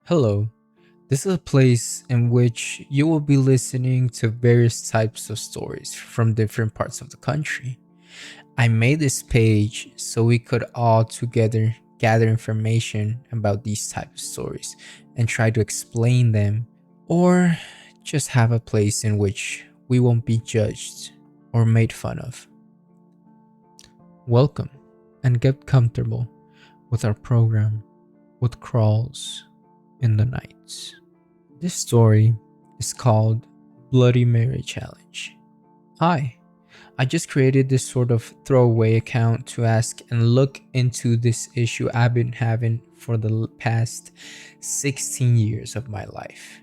Hello, this is a place in which you will be listening to various types of stories from different parts of the country. I made this page so we could all together gather information about these types of stories and try to explain them, or just have a place in which we won't be judged or made fun of. Welcome and get comfortable with our program with Crawls in the Nights. This story is called Bloody Mary Challenge. Hi, I just created this sort of throwaway account to ask and look into this issue I've been having for the past 16 years of my life.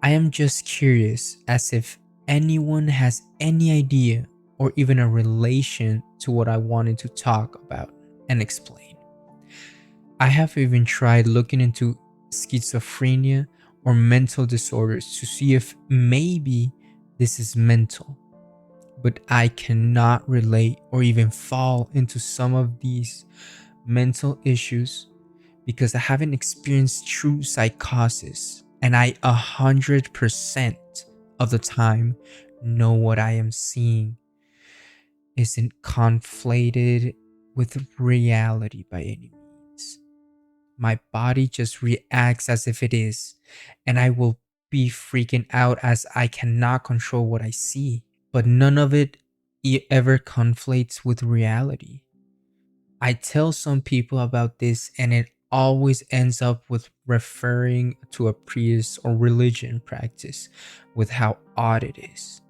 I am just curious as if anyone has any idea or even a relation to what I wanted to talk about and explain. I have even tried looking into schizophrenia or mental disorders to see if maybe this is mental, but I cannot relate or even fall into some of these mental issues because I haven't experienced true psychosis, and I 100% of the time know what I am seeing isn't conflated with reality by any means. My body just reacts as if it is, and I will be freaking out as I cannot control what I see. But none of it ever conflates with reality. I tell some people about this, and it always ends up with referring to a priest or religion practice with how odd it is.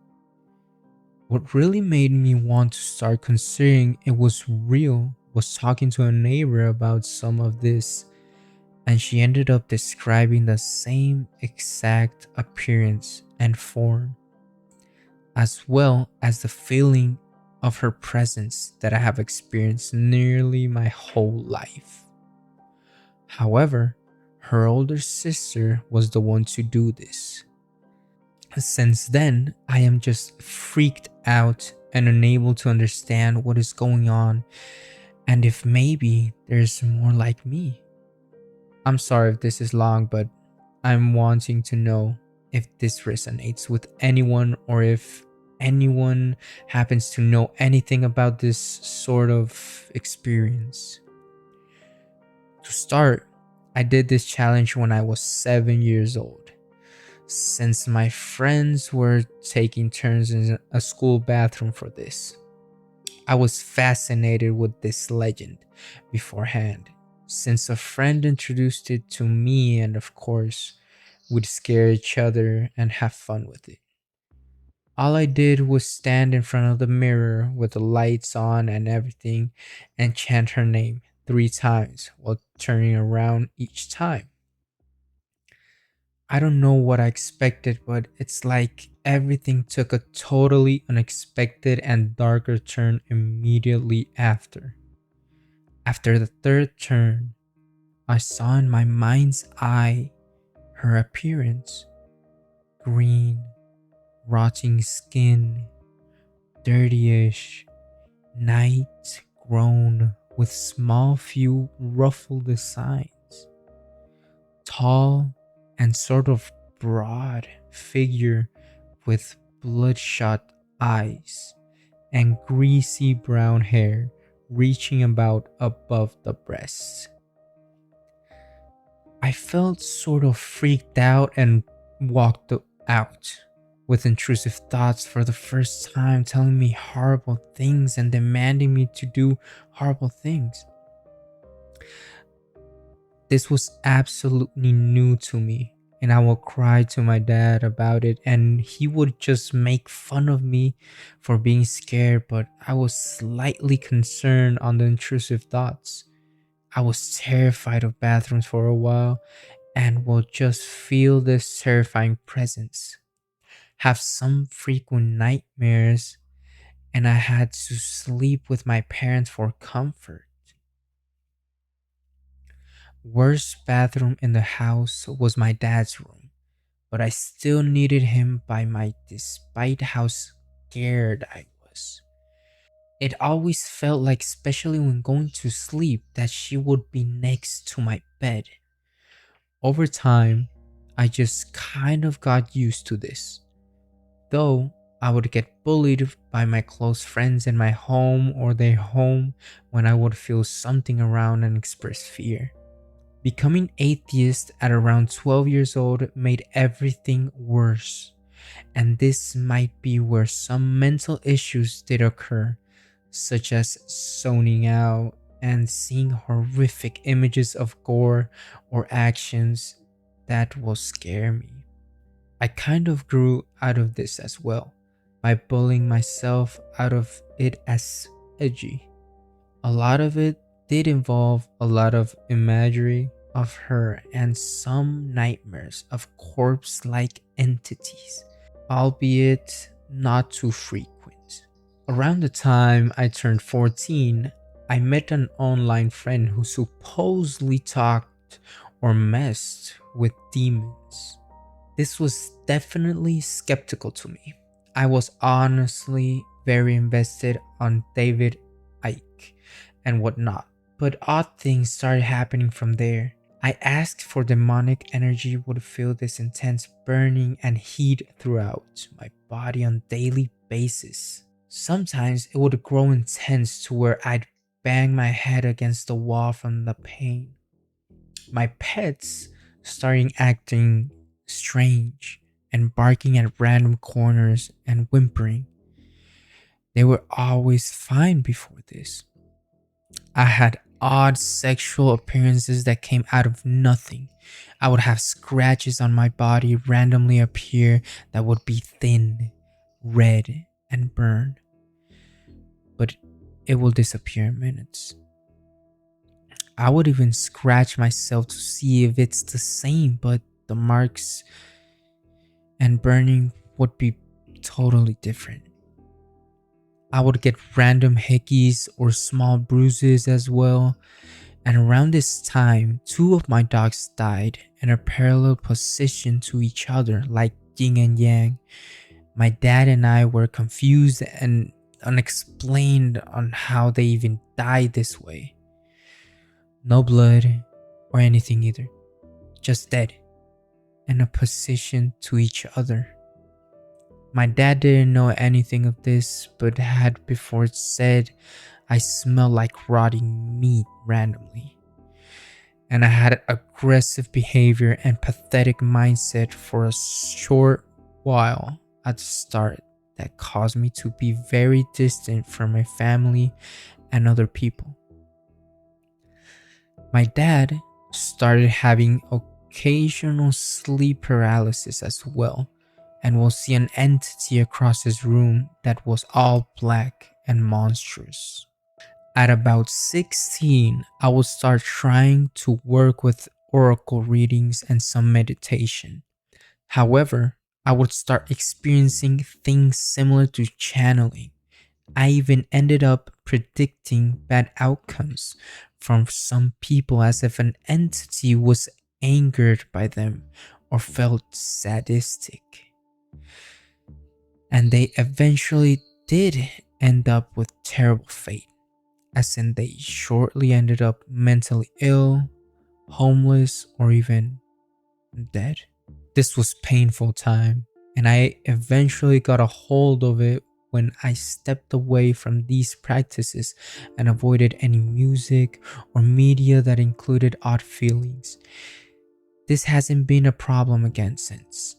What really made me want to start considering it was real was talking to a neighbor about some of this, and she ended up describing the same exact appearance and form, as well as the feeling of her presence that I have experienced nearly my whole life. However, her older sister was the one to do this. Since then, I am just freaked out and unable to understand what is going on and if maybe there's more like me. I'm sorry if this is long, but I'm wanting to know if this resonates with anyone or if anyone happens to know anything about this sort of experience. To start, I did this challenge when I was 7 years old. Since my friends were taking turns in a school bathroom for this, I was fascinated with this legend beforehand, since a friend introduced it to me, and of course, we'd scare each other and have fun with it. All I did was stand in front of the mirror with the lights on and everything and chant her name 3 times while turning around each time. I don't know what I expected, but it's like everything took a totally unexpected and darker turn immediately after. After the third turn, I saw in my mind's eye her appearance: green, rotting skin, dirtyish, night grown with small few ruffled designs, tall and sort of broad figure with bloodshot eyes and greasy brown hair reaching about above the breasts. I felt sort of freaked out and walked out with intrusive thoughts for the first time, telling me horrible things and demanding me to do horrible things. This was absolutely new to me, and I would cry to my dad about it, and he would just make fun of me for being scared. But I was slightly concerned on the intrusive thoughts. I was terrified of bathrooms for a while and will just feel this terrifying presence, have some frequent nightmares, and I had to sleep with my parents for comfort. Worst bathroom in the house was my dad's room, but I still needed him by my despite how scared I was. It always felt like, especially when going to sleep, that she would be next to my bed. Over time, I just kind of got used to this. Though I would get bullied by my close friends in my home or their home when I would feel something around and express fear. Becoming atheist at around 12 years old made everything worse, and this might be where some mental issues did occur, such as zoning out and seeing horrific images of gore or actions that will scare me. I kind of grew out of this as well by bullying myself out of it as edgy. A lot of it did involve a lot of imagery of her and some nightmares of corpse like entities, albeit not too frequent. Around the time I turned 14, I met an online friend who supposedly talked or messed with demons. This was definitely skeptical to me. I was honestly very invested on David Icke and whatnot, but odd things started happening from there. I asked for demonic energy would feel this intense burning and heat throughout my body on daily basis. Sometimes it would grow intense to where I'd bang my head against the wall from the pain. My pets starting acting strange and barking at random corners and whimpering. They were always fine before this. I had odd sexual appearances that came out of nothing. I would have scratches on my body randomly appear that would be thin, red, and burn, but it will disappear in minutes. I would even scratch myself to see if it's the same, but the marks and burning would be totally different. I would get random hickeys or small bruises as well. And around this time, two of my dogs died in a parallel position to each other, like yin and yang. My dad and I were confused and unexplained on how they even died this way. No blood or anything either, just dead in a position to each other. My dad didn't know anything of this, but had before said I smelled like rotting meat randomly. And I had aggressive behavior and pathetic mindset for a short while at the start that caused me to be very distant from my family and other people. My dad started having occasional sleep paralysis as well, and will see an entity across his room that was all black and monstrous. At about 16, I would start trying to work with oracle readings and some meditation. However, I would start experiencing things similar to channeling. I even ended up predicting bad outcomes from some people as if an entity was angered by them or felt sadistic. And they eventually did end up with terrible fate, as in they shortly ended up mentally ill, homeless, or even dead. This was painful time, and I eventually got a hold of it when I stepped away from these practices and avoided any music or media that included odd feelings. This hasn't been a problem again since,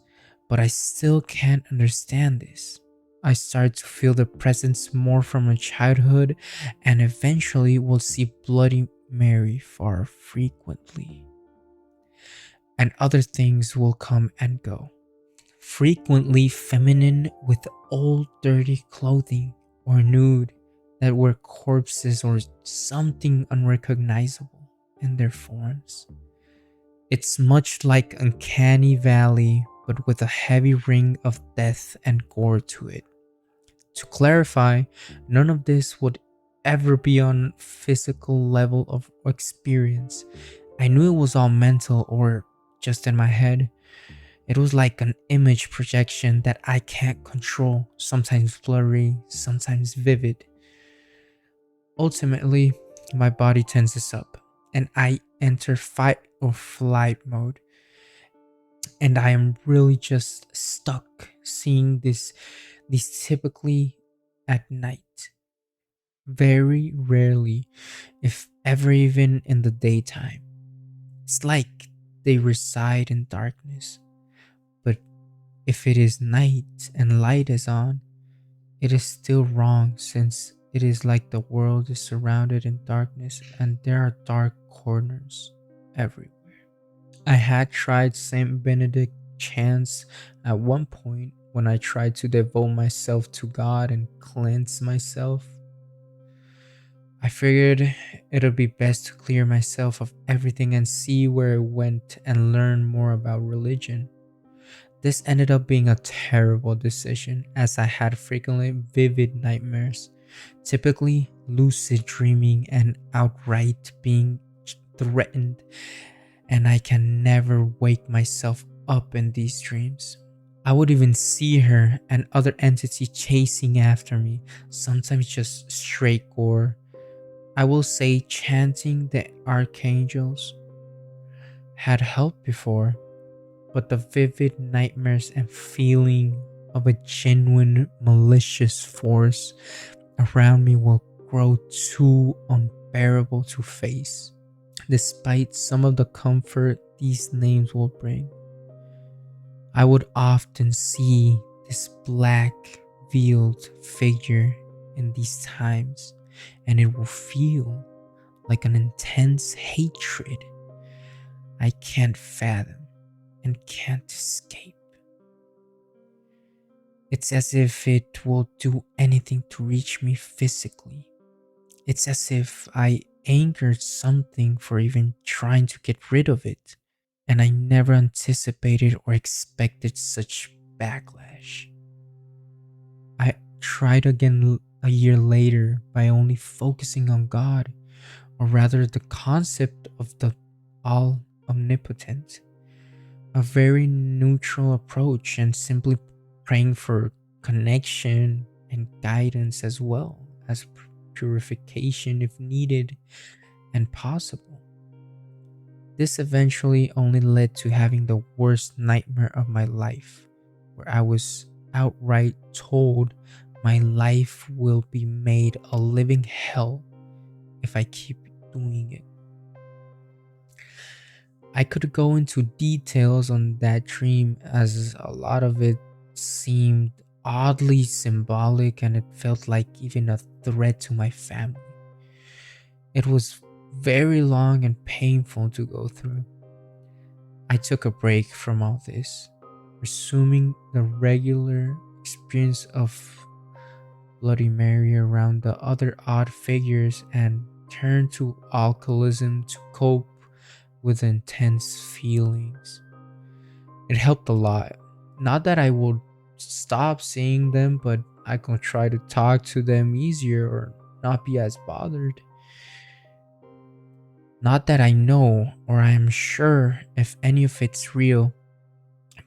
but I still can't understand this. I started to feel the presence more from my childhood and eventually will see Bloody Mary far frequently. And other things will come and go. Frequently feminine with old dirty clothing or nude that were corpses or something unrecognizable in their forms. It's much like Uncanny Valley, but with a heavy ring of death and gore to it. To clarify, none of this would ever be on physical level of experience. I knew it was all mental or just in my head. It was like an image projection that I can't control, sometimes blurry, sometimes vivid. Ultimately, my body tenses up and I enter fight or flight mode, And I am really just stuck seeing these typically at night. Very rarely, if ever even in the daytime. It's like they reside in darkness. But if it is night and light is on, it is still wrong since it is like the world is surrounded in darkness and there are dark corners everywhere. I had tried Saint Benedict chants at one point when I tried to devote myself to God and cleanse myself. I figured it would be best to clear myself of everything and see where it went and learn more about religion. This ended up being a terrible decision as I had frequently vivid nightmares, typically lucid dreaming and outright being threatened, and I can never wake myself up in these dreams. I would even see her and other entity chasing after me, sometimes just straight gore. I will say chanting the archangels had helped before, but the vivid nightmares and feeling of a genuine malicious force around me will grow too unbearable to face. Despite some of the comfort these names will bring, I would often see this black veiled figure in these times, and it will feel like an intense hatred I can't fathom and can't escape. It's as if it will do anything to reach me physically. It's as if I angered something for even trying to get rid of it, and I never anticipated or expected such backlash. I tried again a year later by only focusing on God, or rather the concept of the all omnipotent, a very neutral approach, and simply praying for connection and guidance as well as purification if needed and possible. This eventually only led to having the worst nightmare of my life, where I was outright told my life will be made a living hell if I keep doing it. I could go into details on that dream as a lot of it seemed oddly symbolic and it felt like even a threat to my family. It was very long and painful to go through. I took a break from all this, resuming the regular experience of Bloody Mary around the other odd figures and turned to alcoholism to cope with intense feelings. It helped a lot. Not that I would stop seeing them, but I could try to talk to them easier or not be as bothered. Not that I know or I am sure if any of it's real,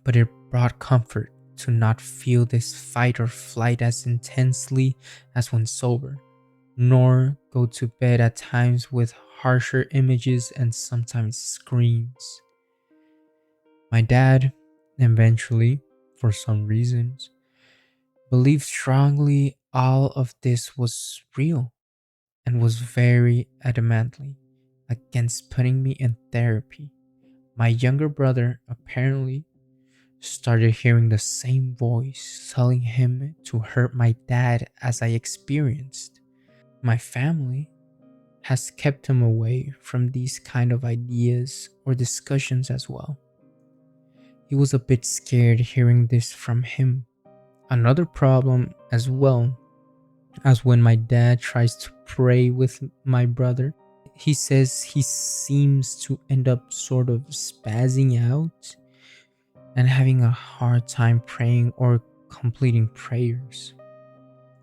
but it brought comfort to not feel this fight or flight as intensely as when sober, nor go to bed at times with harsher images and sometimes screams. My dad, eventually, for some reasons, believed strongly all of this was real and was very adamantly against putting me in therapy. My younger brother apparently started hearing the same voice telling him to hurt my dad as I experienced. My family has kept him away from these kind of ideas or discussions as well. He was a bit scared hearing this from him. Another problem as well as when my dad tries to pray with my brother. He says he seems to end up sort of spazzing out and having a hard time praying or completing prayers.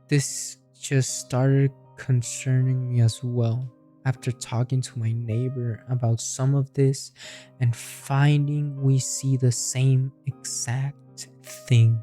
This just started concerning me as well after talking to my neighbor about some of this and finding we see the same exact thing.